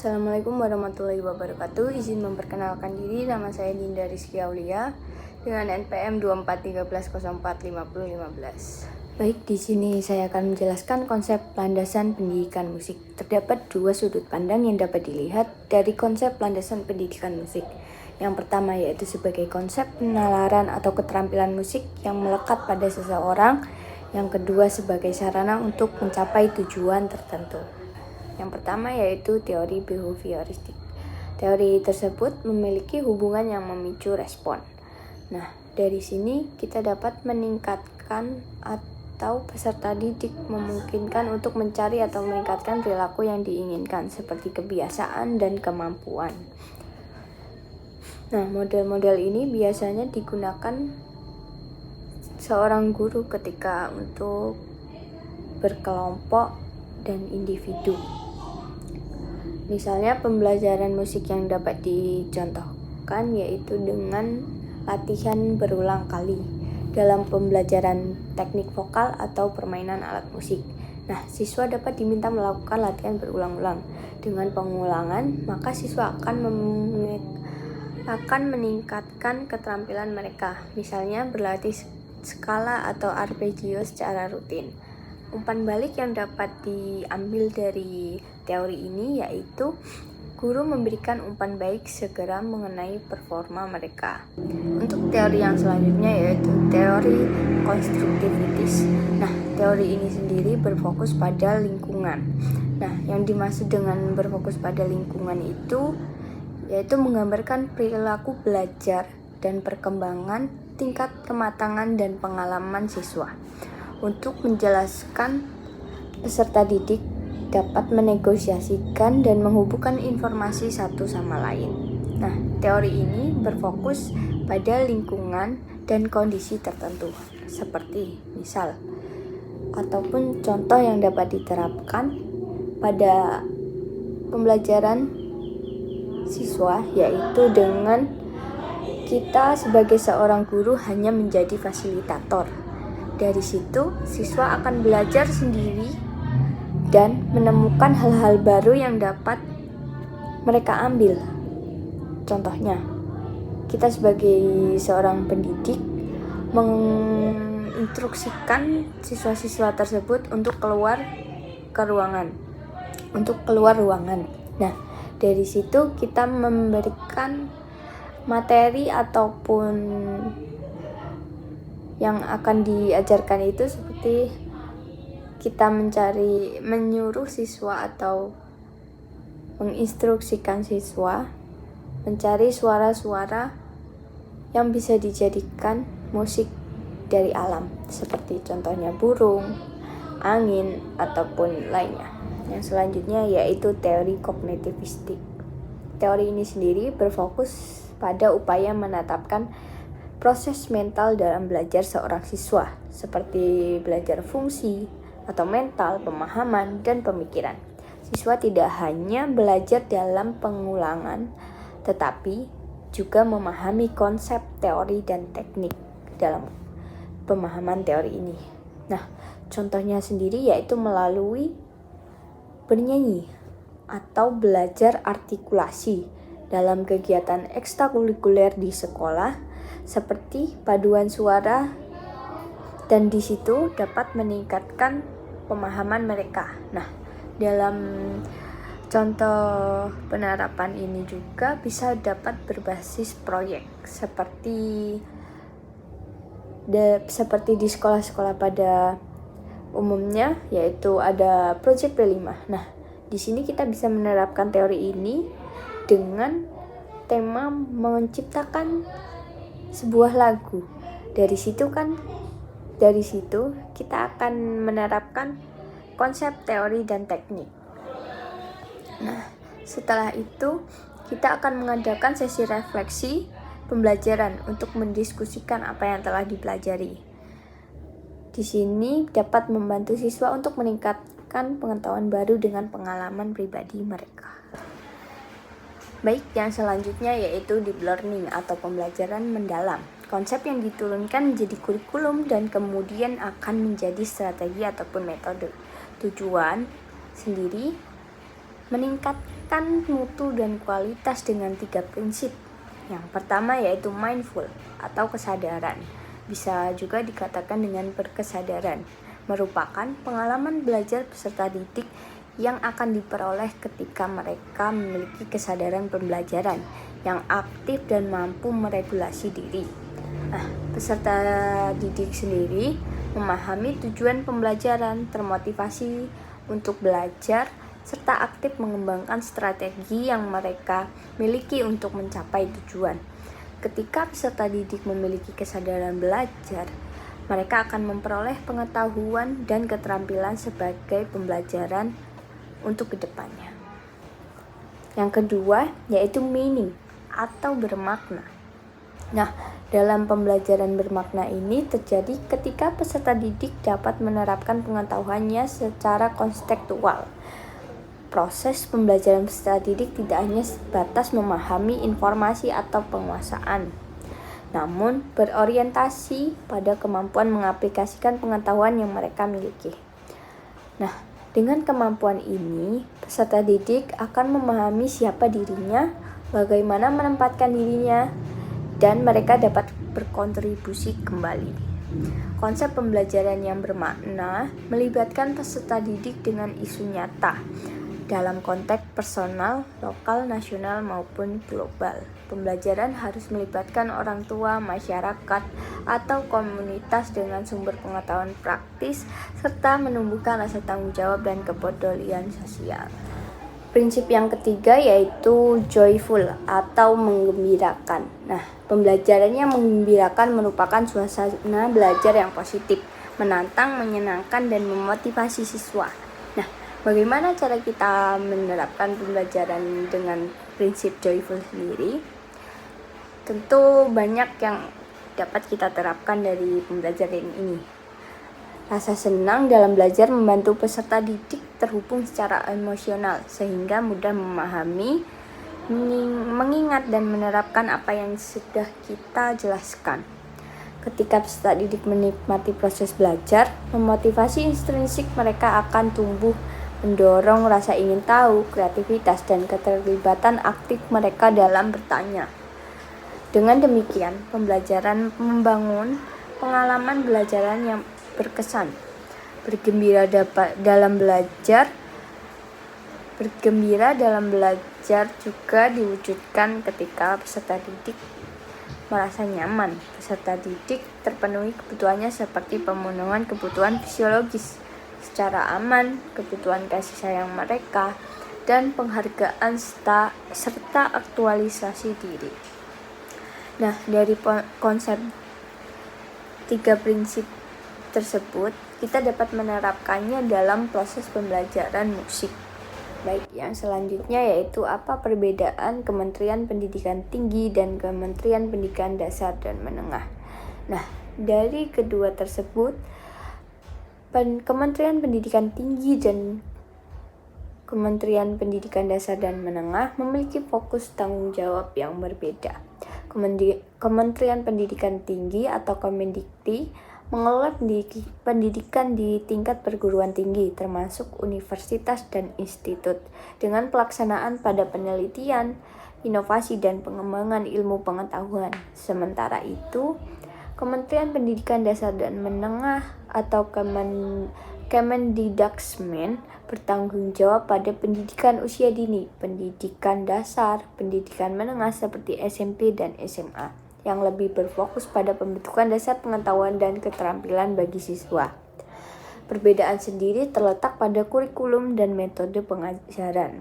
Assalamualaikum warahmatullahi wabarakatuh. Izin memperkenalkan diri, nama saya Dinda Rizky Aulia dengan NPM 2413045015. Baik, di sini saya akan menjelaskan konsep landasan pendidikan musik. Terdapat dua sudut pandang yang dapat dilihat dari konsep landasan pendidikan musik. Yang pertama yaitu sebagai konsep penalaran atau keterampilan musik yang melekat pada seseorang. Yang kedua sebagai sarana untuk mencapai tujuan tertentu. Yang pertama yaitu teori behavioristik. Teori tersebut memiliki hubungan yang memicu respon. Nah, dari sini kita dapat meningkatkan atau peserta didik memungkinkan untuk mencari atau meningkatkan perilaku yang diinginkan seperti kebiasaan dan kemampuan. Nah, model-model ini biasanya digunakan seorang guru ketika untuk berkelompok dan individu. Misalnya pembelajaran musik yang dapat dicontohkan yaitu dengan latihan berulang kali dalam pembelajaran teknik vokal atau permainan alat musik. Nah, siswa dapat diminta melakukan latihan berulang-ulang. Dengan pengulangan, maka siswa akan meningkatkan keterampilan mereka. Misalnya berlatih skala atau arpeggio secara rutin. Umpan balik yang dapat diambil dari teori ini yaitu guru memberikan umpan baik segera mengenai performa mereka. Untuk teori yang selanjutnya yaitu teori konstruktivitis. Nah, teori ini sendiri berfokus pada lingkungan. Nah, yang dimaksud dengan berfokus pada lingkungan itu yaitu menggambarkan perilaku belajar dan perkembangan tingkat kematangan dan pengalaman siswa. Untuk menjelaskan, peserta didik dapat menegosiasikan dan menghubungkan informasi satu sama lain. Nah, teori ini berfokus pada lingkungan dan kondisi tertentu, seperti misal ataupun contoh yang dapat diterapkan pada pembelajaran siswa, yaitu dengan kita sebagai seorang guru hanya menjadi fasilitator. Dari situ, siswa akan belajar sendiri dan menemukan hal-hal baru yang dapat mereka ambil. Contohnya, kita sebagai seorang pendidik menginstruksikan siswa-siswa tersebut untuk keluar ruangan. Nah, dari situ kita memberikan materi ataupun yang akan diajarkan itu seperti kita menyuruh siswa atau menginstruksikan siswa mencari suara-suara yang bisa dijadikan musik dari alam, seperti contohnya burung, angin, ataupun lainnya. Yang selanjutnya yaitu teori kognitivistik. Teori ini sendiri berfokus pada upaya menetapkan proses mental dalam belajar seorang siswa, seperti belajar fungsi atau mental, pemahaman, dan pemikiran. Siswa tidak hanya belajar dalam pengulangan, tetapi juga memahami konsep, teori, dan teknik dalam pemahaman teori ini. Nah, contohnya sendiri yaitu melalui bernyanyi atau belajar artikulasi dalam kegiatan ekstrakurikuler di sekolah, seperti paduan suara, dan di situ dapat meningkatkan pemahaman mereka. Nah, dalam contoh penerapan ini juga bisa dapat berbasis proyek seperti di sekolah-sekolah pada umumnya, yaitu ada proyek P5. Nah, di sini kita bisa menerapkan teori ini dengan tema menciptakan sebuah lagu. Dari situ kita akan menerapkan konsep, teori, dan teknik. Nah, setelah itu kita akan mengadakan sesi refleksi pembelajaran untuk mendiskusikan apa yang telah dipelajari. Di sini dapat membantu siswa untuk meningkatkan pengetahuan baru dengan pengalaman pribadi mereka. Baik, yang selanjutnya yaitu deep learning atau pembelajaran mendalam. Konsep yang diturunkan menjadi kurikulum dan kemudian akan menjadi strategi ataupun metode. Tujuan sendiri meningkatkan mutu dan kualitas dengan 3 prinsip. Yang pertama yaitu mindful atau kesadaran. Bisa juga dikatakan dengan berkesadaran. Merupakan pengalaman belajar peserta didik yang akan diperoleh ketika mereka memiliki kesadaran pembelajaran yang aktif dan mampu meregulasi diri. Nah, peserta didik sendiri memahami tujuan pembelajaran, termotivasi untuk belajar, serta aktif mengembangkan strategi yang mereka miliki untuk mencapai tujuan. Ketika peserta didik memiliki kesadaran belajar, mereka akan memperoleh pengetahuan dan keterampilan sebagai pembelajaran untuk kedepannya. Yang kedua yaitu meaning atau bermakna. Nah, dalam pembelajaran bermakna ini terjadi ketika peserta didik dapat menerapkan pengetahuannya secara konstekstual. Proses pembelajaran peserta didik tidak hanya sebatas memahami informasi atau penguasaan, namun berorientasi pada kemampuan mengaplikasikan pengetahuan yang mereka miliki. Nah, dengan kemampuan ini, peserta didik akan memahami siapa dirinya, bagaimana menempatkan dirinya, dan mereka dapat berkontribusi kembali. Konsep pembelajaran yang bermakna melibatkan peserta didik dengan isu nyata dalam konteks personal, lokal, nasional, maupun global. Pembelajaran harus melibatkan orang tua, masyarakat, atau komunitas dengan sumber pengetahuan praktis, serta menumbuhkan rasa tanggung jawab dan kepedulian sosial. Prinsip yang ketiga yaitu joyful atau menggembirakan. Nah, pembelajaran yang menggembirakan merupakan suasana belajar yang positif, menantang, menyenangkan, dan memotivasi siswa. Nah, bagaimana cara kita menerapkan pembelajaran dengan prinsip joyful sendiri? Tentu banyak yang dapat kita terapkan dari pembelajaran ini. Rasa senang dalam belajar membantu peserta didik terhubung secara emosional sehingga mudah memahami, mengingat dan menerapkan apa yang sudah kita jelaskan. Ketika peserta didik menikmati proses belajar, memotivasi intrinsik mereka akan tumbuh, mendorong rasa ingin tahu, kreativitas, dan keterlibatan aktif mereka dalam bertanya. Dengan demikian, pembelajaran membangun pengalaman belajaran yang berkesan. Bergembira dalam belajar juga diwujudkan ketika peserta didik merasa nyaman. Peserta didik terpenuhi kebutuhannya seperti pemenuhan kebutuhan fisiologis secara aman, kebutuhan kasih sayang mereka, dan penghargaan serta aktualisasi diri. Nah, dari konsep 3 prinsip tersebut, kita dapat menerapkannya dalam proses pembelajaran musik. Baik, yang selanjutnya yaitu apa perbedaan Kementerian Pendidikan Tinggi dan Kementerian Pendidikan Dasar dan Menengah. Nah, dari kedua tersebut, Kementerian Pendidikan Tinggi dan Kementerian Pendidikan Dasar dan Menengah memiliki fokus tanggung jawab yang berbeda. Kementerian Pendidikan Tinggi atau Kemendikti mengelola pendidikan di tingkat perguruan tinggi, termasuk universitas dan institut, dengan pelaksanaan pada penelitian, inovasi, dan pengembangan ilmu pengetahuan. Sementara itu, Kementerian Pendidikan Dasar dan Menengah atau Kemendikbud bertanggung jawab pada pendidikan usia dini, pendidikan dasar, pendidikan menengah seperti SMP dan SMA, yang lebih berfokus pada pembentukan dasar pengetahuan dan keterampilan bagi siswa. Perbedaan sendiri terletak pada kurikulum dan metode pengajaran.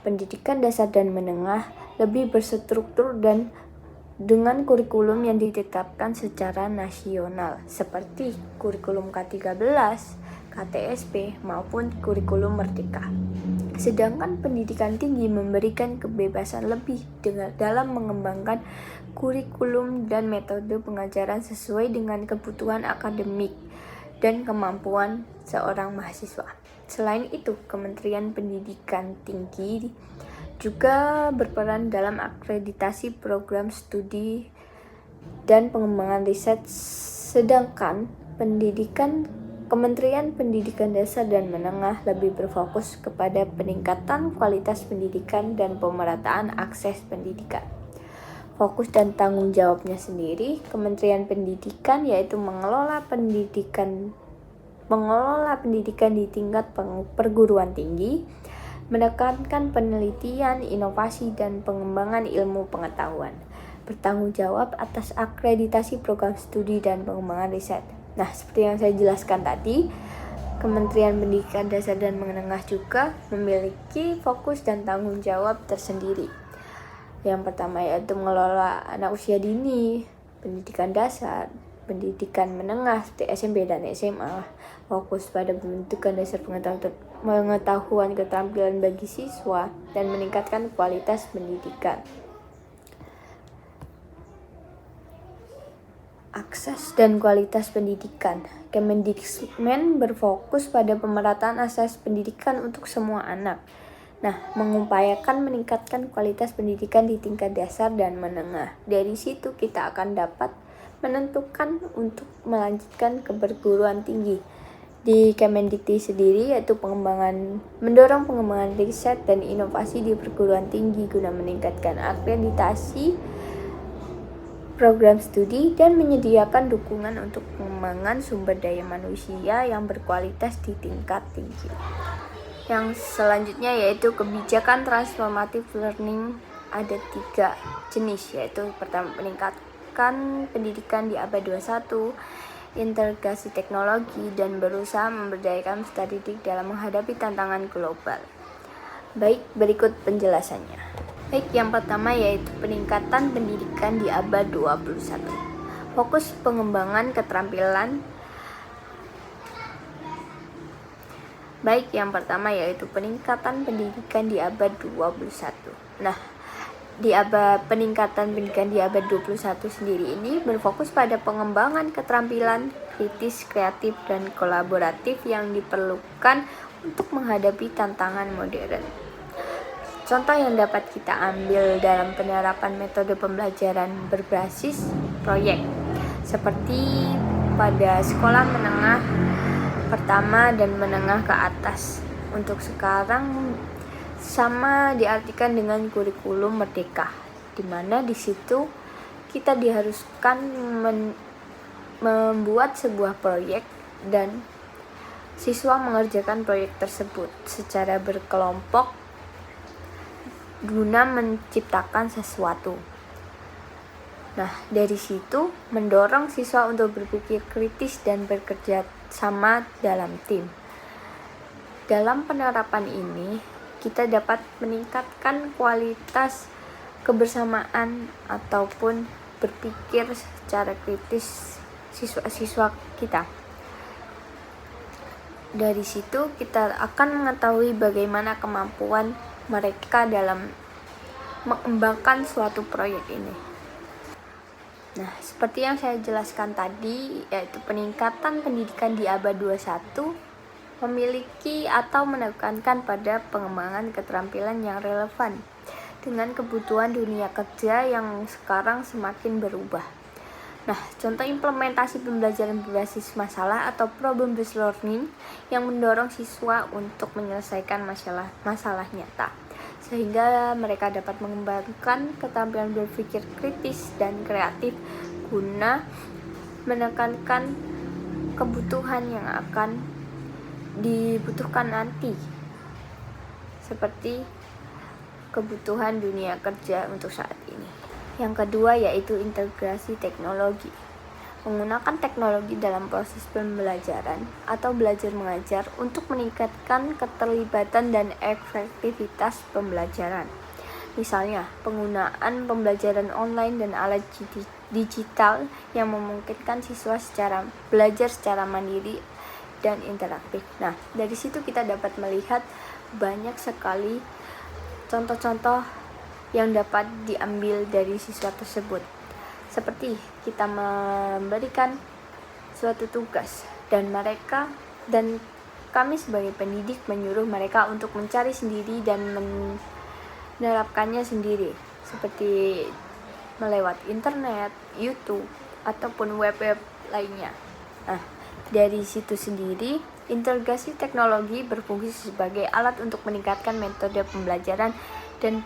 Pendidikan dasar dan menengah lebih berstruktur dan dengan kurikulum yang ditetapkan secara nasional, seperti kurikulum K13, KTSP, maupun kurikulum Merdeka. Sedangkan pendidikan tinggi memberikan kebebasan lebih dalam mengembangkan kurikulum dan metode pengajaran sesuai dengan kebutuhan akademik dan kemampuan seorang mahasiswa. Selain itu, Kementerian Pendidikan Tinggi juga berperan dalam akreditasi program studi dan pengembangan riset, sedangkan Kementerian Pendidikan Dasar dan Menengah lebih berfokus kepada peningkatan kualitas pendidikan dan pemerataan akses pendidikan. Fokus dan tanggung jawabnya sendiri, Kementerian Pendidikan yaitu mengelola pendidikan di tingkat perguruan tinggi, menekankan penelitian, inovasi, dan pengembangan ilmu pengetahuan, bertanggung jawab atas akreditasi program studi dan pengembangan riset. Nah, seperti yang saya jelaskan tadi, Kementerian Pendidikan Dasar dan Menengah juga memiliki fokus dan tanggung jawab tersendiri. Yang pertama yaitu mengelola anak usia dini, pendidikan dasar, pendidikan menengah seperti SMP dan SMA, fokus pada pembentukan dasar pengetahuan keterampilan bagi siswa, dan meningkatkan kualitas pendidikan. Akses dan kualitas pendidikan. Kemendikbud berfokus pada pemerataan akses pendidikan untuk semua anak. Nah, mengupayakan meningkatkan kualitas pendidikan di tingkat dasar dan menengah. Dari situ kita akan dapat menentukan untuk melanjutkan ke perguruan tinggi. Di Kemendikti sendiri yaitu mendorong pengembangan riset dan inovasi di perguruan tinggi guna meningkatkan akreditasi program studi dan menyediakan dukungan untuk pengembangan sumber daya manusia yang berkualitas di tingkat tinggi. Yang selanjutnya yaitu kebijakan transformative learning. Ada 3 jenis, yaitu pertama peningkatkan pendidikan di abad 21, integrasi teknologi, dan berusaha memberdayakan peserta didik dalam menghadapi tantangan global. Baik, berikut penjelasannya. Baik, yang pertama yaitu peningkatan pendidikan di abad 21. Fokus pengembangan keterampilan. Baik, yang pertama yaitu peningkatan pendidikan di abad 21. Nah, peningkatan pendidikan di abad 21 sendiri ini berfokus pada pengembangan keterampilan kritis, kreatif, dan kolaboratif yang diperlukan untuk menghadapi tantangan modern. Contoh yang dapat kita ambil dalam penerapan metode pembelajaran berbasis proyek, seperti pada sekolah menengah pertama dan menengah ke atas. Untuk sekarang sama diartikan dengan kurikulum merdeka, di mana di situ kita diharuskan membuat sebuah proyek dan siswa mengerjakan proyek tersebut secara berkelompok guna menciptakan sesuatu. Nah, dari situ mendorong siswa untuk berpikir kritis dan bekerja sama dalam tim. Dalam penerapan ini, kita dapat meningkatkan kualitas kebersamaan ataupun berpikir secara kritis siswa-siswa kita. Dari situ kita akan mengetahui bagaimana kemampuan mereka dalam mengembangkan suatu proyek ini. Nah, seperti yang saya jelaskan tadi, yaitu peningkatan pendidikan di abad 21 memiliki atau menekankan pada pengembangan keterampilan yang relevan dengan kebutuhan dunia kerja yang sekarang semakin berubah. Nah, contoh implementasi pembelajaran berbasis masalah atau problem based learning yang mendorong siswa untuk menyelesaikan masalah nyata, sehingga mereka dapat mengembangkan keterampilan berpikir kritis dan kreatif guna menekankan kebutuhan yang akan dibutuhkan nanti, seperti kebutuhan dunia kerja untuk saat ini. Yang kedua yaitu integrasi teknologi. Menggunakan teknologi dalam proses pembelajaran atau belajar mengajar untuk meningkatkan keterlibatan dan efektivitas pembelajaran. Misalnya, penggunaan pembelajaran online dan alat digital yang memungkinkan siswa belajar secara mandiri dan interaktif. Nah, dari situ kita dapat melihat banyak sekali contoh-contoh yang dapat diambil dari siswa tersebut. Seperti kita memberikan suatu tugas dan kami sebagai pendidik menyuruh mereka untuk mencari sendiri dan menerapkannya sendiri, seperti melewat internet, YouTube, ataupun web-web lainnya. Nah, dari situ sendiri, integrasi teknologi berfungsi sebagai alat untuk meningkatkan metode pembelajaran dan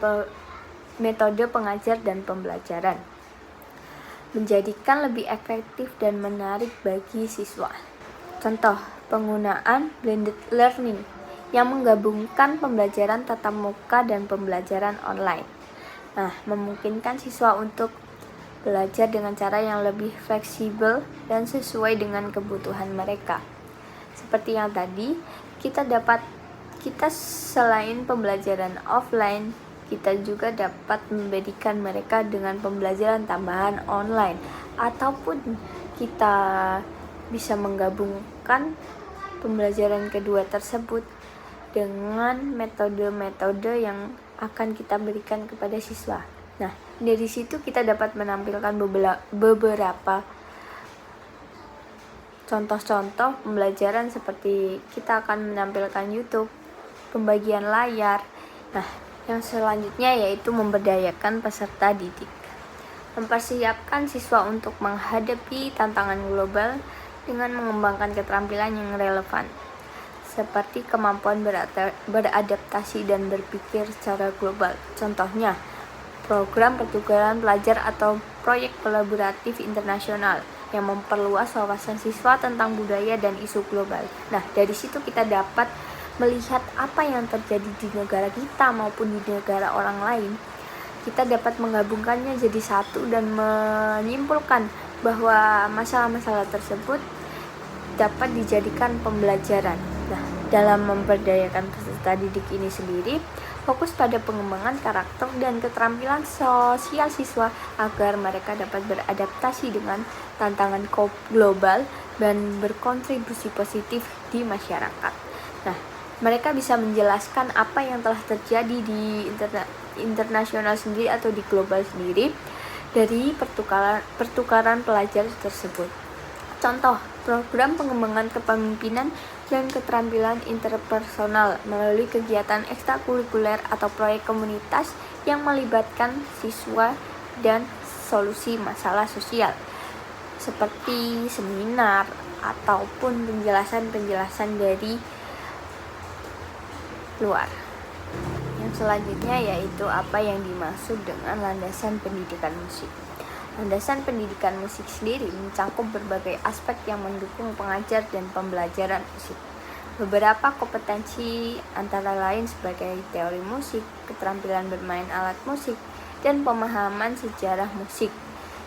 metode pengajar dan pembelajaran, menjadikan lebih efektif dan menarik bagi siswa. Contoh, penggunaan blended learning yang menggabungkan pembelajaran tatap muka dan pembelajaran online. Nah, memungkinkan siswa untuk belajar dengan cara yang lebih fleksibel dan sesuai dengan kebutuhan mereka. Seperti yang tadi, kita selain pembelajaran offline, kita juga dapat memberikan mereka dengan pembelajaran tambahan online, ataupun kita bisa menggabungkan pembelajaran kedua tersebut dengan metode-metode yang akan kita berikan kepada siswa. Nah, dari situ kita dapat menampilkan beberapa contoh-contoh pembelajaran, seperti kita akan menampilkan YouTube, pembagian layar. Nah, yang selanjutnya yaitu memberdayakan peserta didik. Mempersiapkan siswa untuk menghadapi tantangan global dengan mengembangkan keterampilan yang relevan, seperti kemampuan beradaptasi dan berpikir secara global. Contohnya, program pertukaran pelajar atau proyek kolaboratif internasional yang memperluas wawasan siswa tentang budaya dan isu global. Nah, dari situ kita dapat melihat apa yang terjadi di negara kita maupun di negara orang lain. Kita dapat menggabungkannya jadi satu dan menyimpulkan bahwa masalah-masalah tersebut dapat dijadikan pembelajaran. Nah, dalam memberdayakan peserta didik ini sendiri, fokus pada pengembangan karakter dan keterampilan sosial siswa agar mereka dapat beradaptasi dengan tantangan global dan berkontribusi positif di masyarakat. Nah, mereka bisa menjelaskan apa yang telah terjadi di internasional sendiri atau di global sendiri dari pertukaran pelajar tersebut. Contoh, program pengembangan kepemimpinan dan keterampilan interpersonal melalui kegiatan ekstrakurikuler atau proyek komunitas yang melibatkan siswa dan solusi masalah sosial, seperti seminar ataupun penjelasan-penjelasan dari luar. Yang selanjutnya yaitu apa yang dimaksud dengan landasan pendidikan musik. Landasan pendidikan musik sendiri mencakup berbagai aspek yang mendukung pengajar dan pembelajaran musik. Beberapa kompetensi antara lain sebagai teori musik, keterampilan bermain alat musik, dan pemahaman sejarah musik,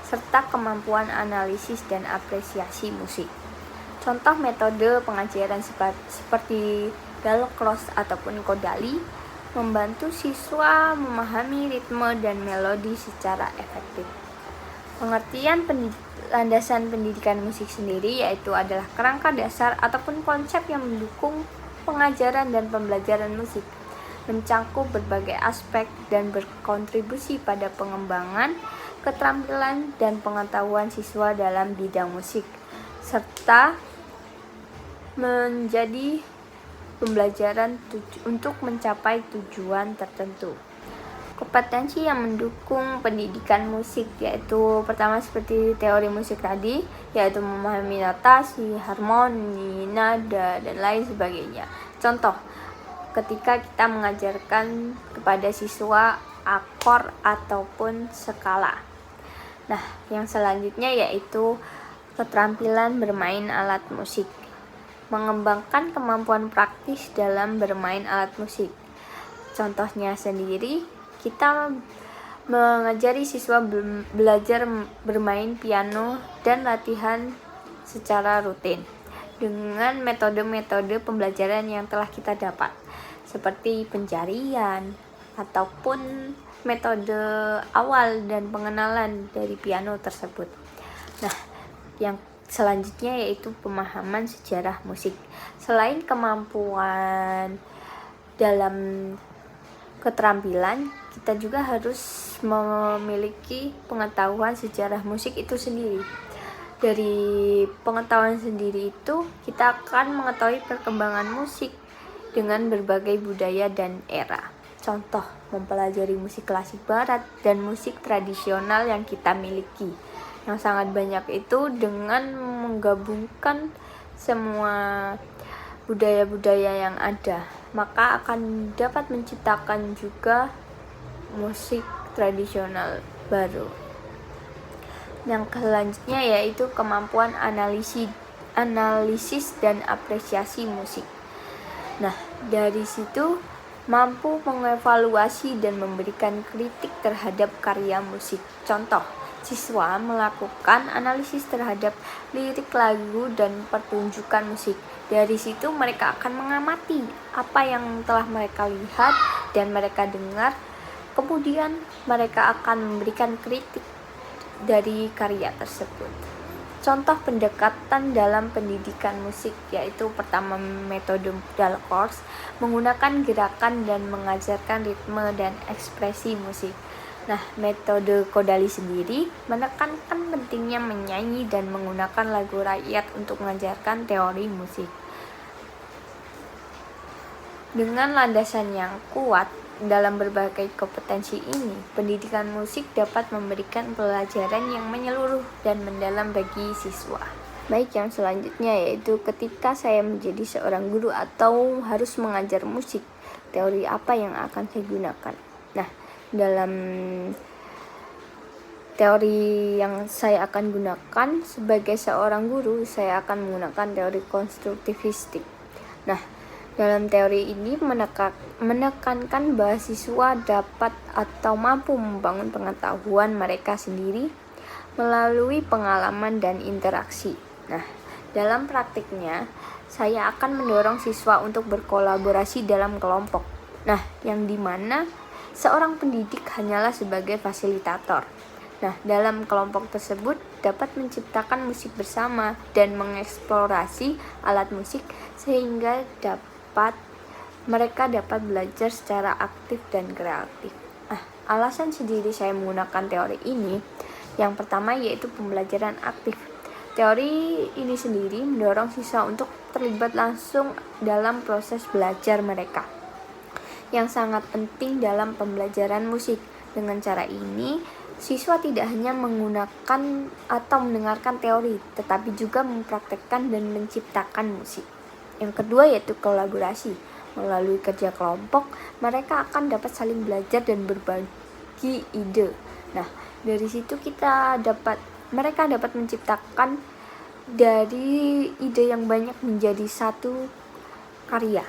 serta kemampuan analisis dan apresiasi musik. Contoh metode pengajaran seperti Dalcroze ataupun Kodali membantu siswa memahami ritme dan melodi secara efektif. Pengertian landasan pendidikan musik sendiri yaitu adalah kerangka dasar ataupun konsep yang mendukung pengajaran dan pembelajaran musik, mencakup berbagai aspek dan berkontribusi pada pengembangan keterampilan dan pengetahuan siswa dalam bidang musik, serta menjadi pembelajaran untuk mencapai tujuan tertentu. Kompetensi yang mendukung pendidikan musik yaitu pertama seperti teori musik tadi, yaitu memahami notasi, harmoni, nada, dan lain sebagainya. Contoh, ketika kita mengajarkan kepada siswa akor ataupun skala. Nah, yang selanjutnya yaitu keterampilan bermain alat musik. Mengembangkan kemampuan praktis dalam bermain alat musik. Contohnya sendiri, kita mengajari siswa belajar bermain piano dan latihan secara rutin dengan metode-metode pembelajaran yang telah kita dapat, seperti pencarian ataupun metode awal dan pengenalan dari piano tersebut. Nah, yang selanjutnya yaitu pemahaman sejarah musik. Selain kemampuan dalam keterampilan, kita juga harus memiliki pengetahuan sejarah musik itu sendiri. Dari pengetahuan sendiri itu, kita akan mengetahui perkembangan musik dengan berbagai budaya dan era. Contoh, mempelajari musik klasik barat dan musik tradisional yang kita miliki. Yang sangat banyak itu dengan menggabungkan semua budaya-budaya yang ada, maka akan dapat menciptakan juga musik tradisional baru. Yang selanjutnya yaitu kemampuan analisis dan apresiasi musik. Nah, dari situ mampu mengevaluasi dan memberikan kritik terhadap karya musik. Contoh, siswa melakukan analisis terhadap lirik lagu dan pertunjukan musik. Dari situ mereka akan mengamati apa yang telah mereka lihat dan mereka dengar. Kemudian mereka akan memberikan kritik dari karya tersebut. Contoh pendekatan dalam pendidikan musik yaitu pertama metode Dalkors, menggunakan gerakan dan mengajarkan ritme dan ekspresi musik. Nah, metode Kodali sendiri menekankan pentingnya menyanyi dan menggunakan lagu rakyat untuk mengajarkan teori musik. Dengan landasan yang kuat dalam berbagai kompetensi ini, pendidikan musik dapat memberikan pelajaran yang menyeluruh dan mendalam bagi siswa. Baik, yang selanjutnya yaitu ketika saya menjadi seorang guru atau harus mengajar musik, teori apa yang akan saya gunakan? Nah, dalam teori yang saya akan gunakan sebagai seorang guru, saya akan menggunakan teori konstruktivistik. Nah, dalam teori ini menekankan bahwa siswa dapat atau mampu membangun pengetahuan mereka sendiri melalui pengalaman dan interaksi. Nah, dalam praktiknya, saya akan mendorong siswa untuk berkolaborasi dalam kelompok. Nah, yang dimana seorang pendidik hanyalah sebagai fasilitator. Nah, dalam kelompok tersebut dapat menciptakan musik bersama dan mengeksplorasi alat musik sehingga mereka dapat belajar secara aktif dan kreatif. Alasan sendiri saya menggunakan teori ini, yang pertama yaitu pembelajaran aktif. Teori ini sendiri mendorong siswa untuk terlibat langsung dalam proses belajar mereka, yang sangat penting dalam pembelajaran musik. Dengan cara ini, siswa tidak hanya menggunakan atau mendengarkan teori, tetapi juga mempraktekkan dan menciptakan musik. Yang kedua yaitu kolaborasi. Melalui kerja kelompok, mereka akan dapat saling belajar dan berbagi ide. Nah, dari situ mereka dapat menciptakan dari ide yang banyak menjadi satu karya.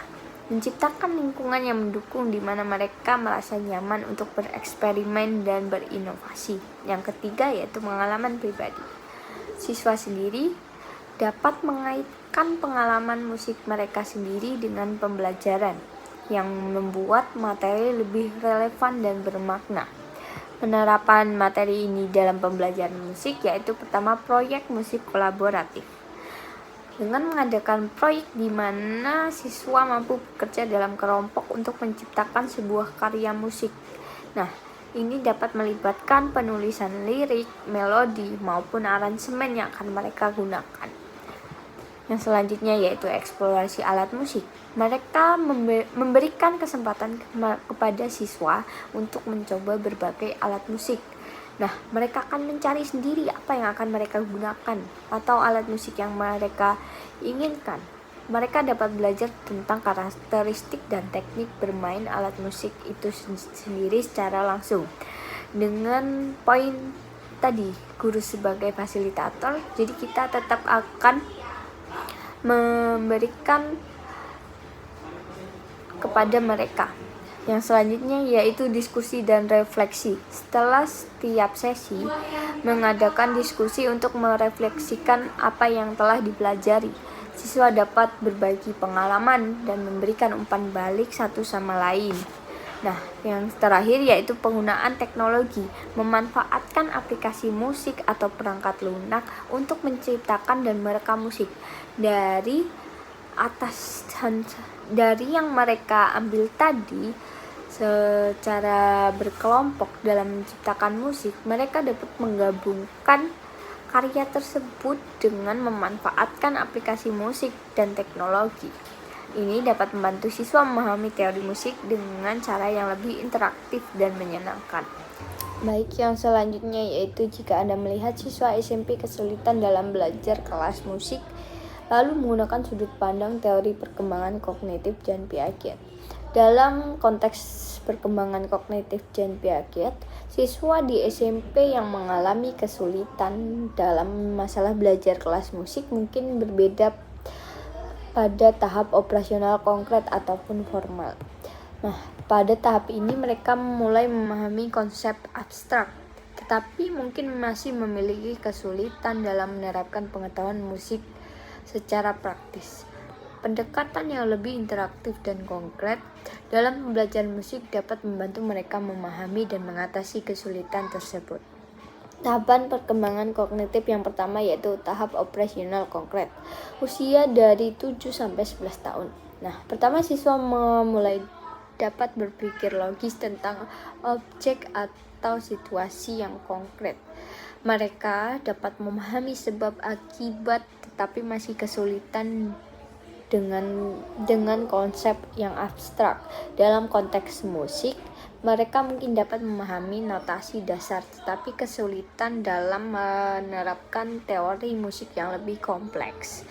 Menciptakan lingkungan yang mendukung di mana mereka merasa nyaman untuk bereksperimen dan berinovasi. Yang ketiga yaitu pengalaman pribadi. Siswa sendiri dapat mengaitkan pengalaman musik mereka sendiri dengan pembelajaran yang membuat materi lebih relevan dan bermakna. Penerapan materi ini dalam pembelajaran musik yaitu pertama proyek musik kolaboratif. Dengan mengadakan proyek di mana siswa mampu bekerja dalam kelompok untuk menciptakan sebuah karya musik. Nah, ini dapat melibatkan penulisan lirik, melodi, maupun aransemen yang akan mereka gunakan. Yang selanjutnya yaitu eksplorasi alat musik. Mereka memberikan kesempatan kepada siswa untuk mencoba berbagai alat musik. Nah, mereka akan mencari sendiri apa yang akan mereka gunakan atau alat musik yang mereka inginkan. Mereka dapat belajar tentang karakteristik dan teknik bermain alat musik itu sendiri secara langsung. Dengan poin tadi, guru sebagai fasilitator, jadi kita tetap akan memberikan kepada mereka. Yang selanjutnya yaitu diskusi dan refleksi. Setelah setiap sesi, mengadakan diskusi untuk merefleksikan apa yang telah dipelajari. Siswa dapat berbagi pengalaman dan memberikan umpan balik satu sama lain. Nah, yang terakhir yaitu penggunaan teknologi, memanfaatkan aplikasi musik atau perangkat lunak untuk menciptakan dan merekam musik. Dari yang mereka ambil tadi, secara berkelompok dalam menciptakan musik, mereka dapat menggabungkan karya tersebut dengan memanfaatkan aplikasi musik dan teknologi. Ini dapat membantu siswa memahami teori musik dengan cara yang lebih interaktif dan menyenangkan. Baik, yang selanjutnya yaitu jika Anda melihat siswa SMP kesulitan dalam belajar kelas musik, lalu menggunakan sudut pandang teori perkembangan kognitif Jean Piaget. Dalam konteks perkembangan kognitif Jean Piaget, siswa di SMP yang mengalami kesulitan dalam masalah belajar kelas musik mungkin berbeda pada tahap operasional konkret ataupun formal. Nah, pada tahap ini mereka mulai memahami konsep abstrak, tetapi mungkin masih memiliki kesulitan dalam menerapkan pengetahuan musik secara praktis. Pendekatan yang lebih interaktif dan konkret dalam pembelajaran musik dapat membantu mereka memahami dan mengatasi kesulitan tersebut. Tahapan perkembangan kognitif yang pertama yaitu tahap operasional konkret, usia dari 7-11 tahun. Nah, pertama siswa mulai dapat berpikir logis tentang objek atau situasi yang konkret. Mereka dapat memahami sebab akibat tetapi masih kesulitan dengan konsep yang abstrak. Dalam konteks musik, mereka mungkin dapat memahami notasi dasar, tetapi kesulitan dalam menerapkan teori musik yang lebih kompleks.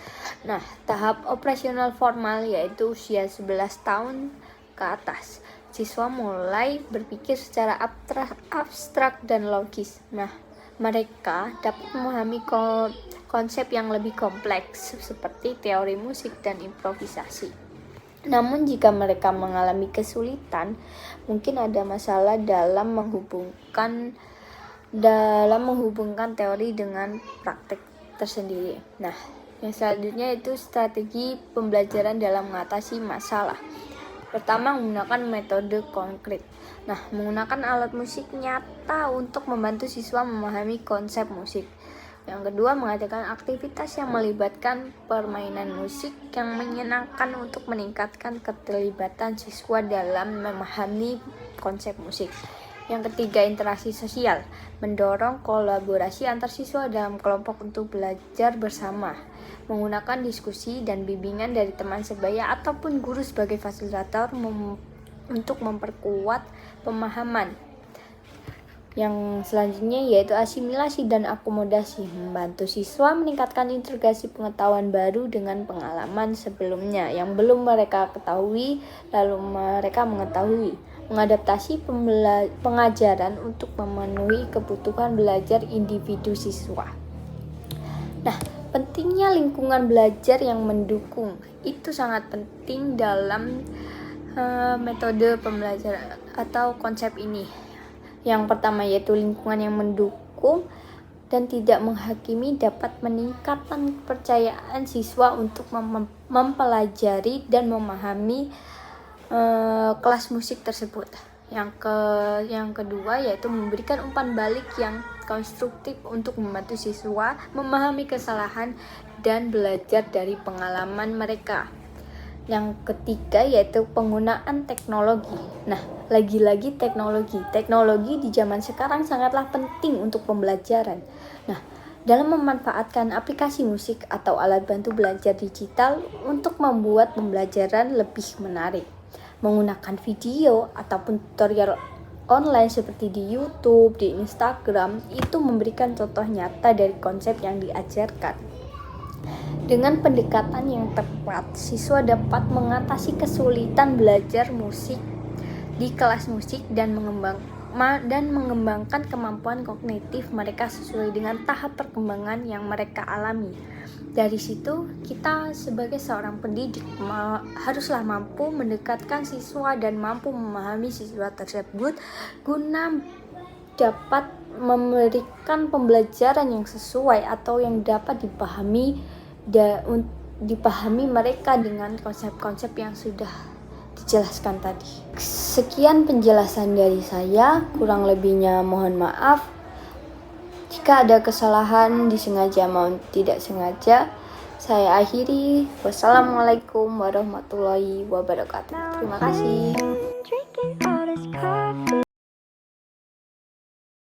Nah, tahap operasional formal yaitu usia 11 tahun ke atas. Siswa mulai berpikir secara abstrak dan logis. Nah, mereka dapat memahami konsep yang lebih kompleks seperti teori musik dan improvisasi. Namun jika mereka mengalami kesulitan, mungkin ada masalah dalam menghubungkan teori dengan praktik tersendiri. Nah, yang selanjutnya itu strategi pembelajaran dalam mengatasi masalah. Pertama, menggunakan metode konkret. Nah, menggunakan alat musik nyata untuk membantu siswa memahami konsep musik. Yang kedua, mengadakan aktivitas yang melibatkan permainan musik yang menyenangkan untuk meningkatkan keterlibatan siswa dalam memahami konsep musik. Yang ketiga, interaksi sosial, mendorong kolaborasi antar siswa dalam kelompok untuk belajar bersama, menggunakan diskusi dan bimbingan dari teman sebaya ataupun guru sebagai fasilitator untuk memperkuat pemahaman. Yang selanjutnya yaitu asimilasi dan akomodasi, membantu siswa meningkatkan integrasi pengetahuan baru dengan pengalaman sebelumnya yang belum mereka ketahui, lalu mereka mengetahui, mengadaptasi pengajaran untuk memenuhi kebutuhan belajar individu siswa. Nah, pentingnya lingkungan belajar yang mendukung itu sangat penting dalam metode pembelajaran atau konsep ini. Yang pertama yaitu lingkungan yang mendukung dan tidak menghakimi dapat meningkatkan kepercayaan siswa untuk mempelajari dan memahami kelas musik tersebut. Yang kedua yaitu memberikan umpan balik yang konstruktif untuk membantu siswa memahami kesalahan dan belajar dari pengalaman mereka. Yang ketiga yaitu penggunaan teknologi. Nah, lagi-lagi teknologi di zaman sekarang sangatlah penting untuk pembelajaran. Nah, dalam memanfaatkan aplikasi musik atau alat bantu belajar digital untuk membuat pembelajaran lebih menarik. Menggunakan video ataupun tutorial online seperti di YouTube, di Instagram, itu memberikan contoh nyata dari konsep yang diajarkan. Dengan pendekatan yang tepat, siswa dapat mengatasi kesulitan belajar musik di kelas musik dan mengembangkan kemampuan kognitif mereka sesuai dengan tahap perkembangan yang mereka alami. Dari situ, kita sebagai seorang pendidik haruslah mampu mendekatkan siswa dan mampu memahami siswa tersebut guna dapat memberikan pembelajaran yang sesuai atau yang dapat dipahami mereka dengan konsep-konsep yang sudah dijelaskan tadi. Sekian penjelasan dari saya, kurang lebihnya mohon maaf. Jika ada kesalahan disengaja maupun tidak sengaja, saya akhiri. Wassalamualaikum warahmatullahi wabarakatuh. Terima kasih.